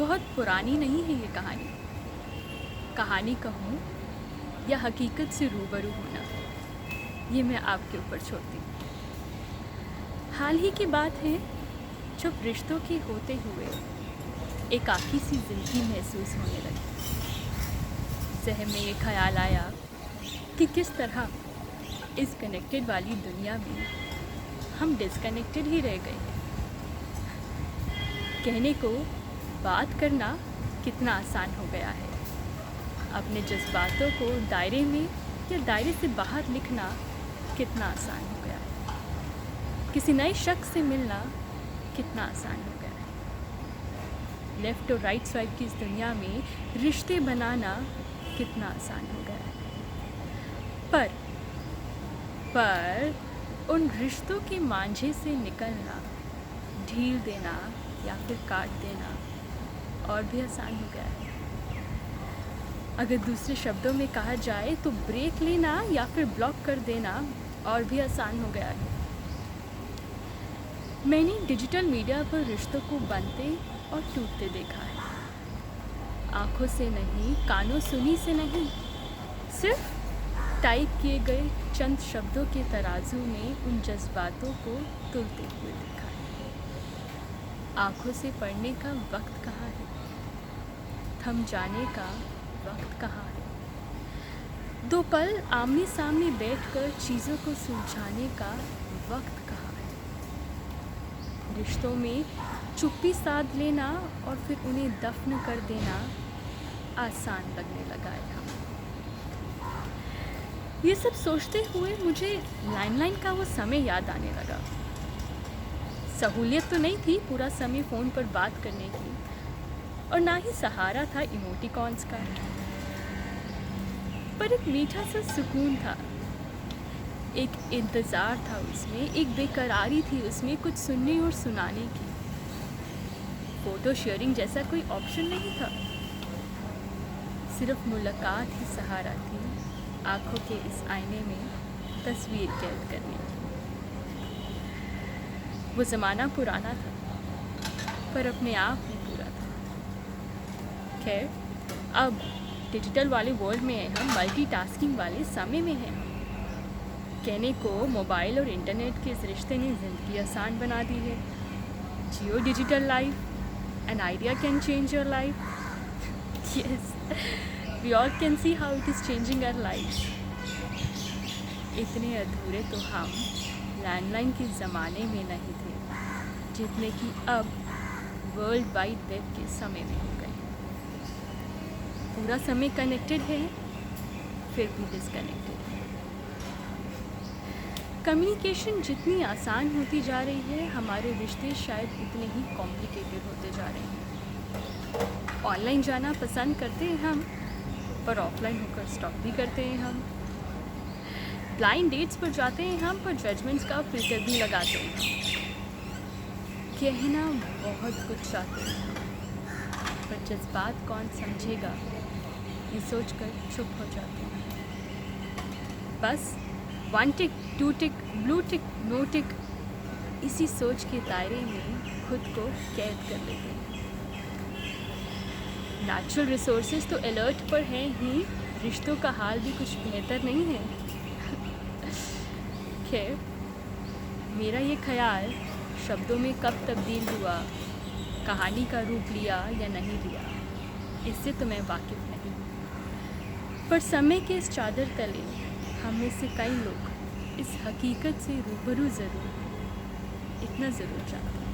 बहुत पुरानी नहीं है ये कहानी। कहानी कहूँ या हकीकत से रूबरू होना, ये मैं आपके ऊपर छोड़ती हूँ। हाल ही की बात है जब रिश्तों के होते हुए एकाकी सी जिंदगी महसूस होने लगी। जहन में ये ख्याल आया कि किस तरह इस कनेक्टेड वाली दुनिया में हम डिस्कनेक्टेड ही रह गए। कहने को बात करना कितना आसान हो गया है। अपने जज्बातों को दायरे में या दायरे से बाहर लिखना कितना आसान हो गया है। किसी नए शख्स से मिलना कितना आसान हो गया है। लेफ़्ट और राइट स्वाइप की इस दुनिया में रिश्ते बनाना कितना आसान हो गया है। पर उन रिश्तों के मांझे से निकलना, ढील देना या फिर काट देना और भी आसान हो गया है। अगर दूसरे शब्दों में कहा जाए तो ब्रेक लेना या फिर ब्लॉक कर देना और भी आसान हो गया है। मैंने डिजिटल मीडिया पर रिश्तों को बनते और टूटते देखा है। आँखों से नहीं, कानों सुनी से नहीं, सिर्फ टाइप किए गए चंद शब्दों के तराजू में उन जज्बातों को तुलते हुए देखा है। आँखों से पढ़ने का वक्त कहाँ है, थम जाने का वक्त कहाँ है, दो पल आमने सामने बैठकर चीज़ों को सुलझाने का वक्त कहाँ है। रिश्तों में चुप्पी साध लेना और फिर उन्हें दफन कर देना आसान लगने लगा है। ये सब सोचते हुए मुझे लैंडलाइन का वो समय याद आने लगा। सहूलियत तो नहीं थी पूरा समय फ़ोन पर बात करने की, और ना ही सहारा था इमोटिकॉन्स का, पर एक मीठा सा सुकून था, एक इंतज़ार था उसमें, एक बेकरारी थी उसमें कुछ सुनने और सुनाने की। फ़ोटो शेयरिंग जैसा कोई ऑप्शन नहीं था, सिर्फ मुलाकात ही सहारा थी आँखों के इस आईने में तस्वीर कैद करने की। वो ज़माना पुराना था पर अपने आप में पूरा था। खैर, अब डिजिटल वाले वर्ल्ड में हम मल्टीटास्किंग वाले समय में हैं। कहने को मोबाइल और इंटरनेट के इस रिश्ते ने ज़िंदगी आसान बना दी है। Jio digital life, an idea can change your life. Yes, we all can see how it is changing our lives. इतने अधूरे तो हम लैंडलाइन के ज़माने में नहीं थे जितने कि अब वर्ल्ड वाइड वेब के समय में हो गए। पूरा समय कनेक्टेड है, फिर भी डिस्कनेक्टेड है। कम्युनिकेशन जितनी आसान होती जा रही है, हमारे रिश्ते शायद उतने ही कॉम्प्लिकेटेड होते जा रहे हैं। ऑनलाइन जाना पसंद करते हैं हम, पर ऑफलाइन होकर स्टॉप भी करते हैं हम। ब्लाइंड डेट्स पर जाते हैं हम, पर जजमेंट्स का फिल्टर भी लगाते हैं हम। कहना बहुत कुछ चाहते हैं हम, पर जज्बात कौन समझेगा ये सोचकर चुप हो जाते हैं। बस 1 टिक, 2 टिक, ब्लू टिक, नो टिक, इसी सोच के दायरे में खुद को कैद कर लेते हैं। नेचुरल रिसोर्सेज तो अलर्ट पर हैं ही, रिश्तों का हाल भी कुछ बेहतर नहीं है। खैर, मेरा ये ख्याल शब्दों में कब तब्दील हुआ, कहानी का रूप लिया या नहीं लिया, इससे तो मैं वाकिफ़ नहीं। पर समय के इस चादर तले हम में से कई लोग इस हकीकत से रूबरू ज़रूर, इतना ज़रूर जानते हैं।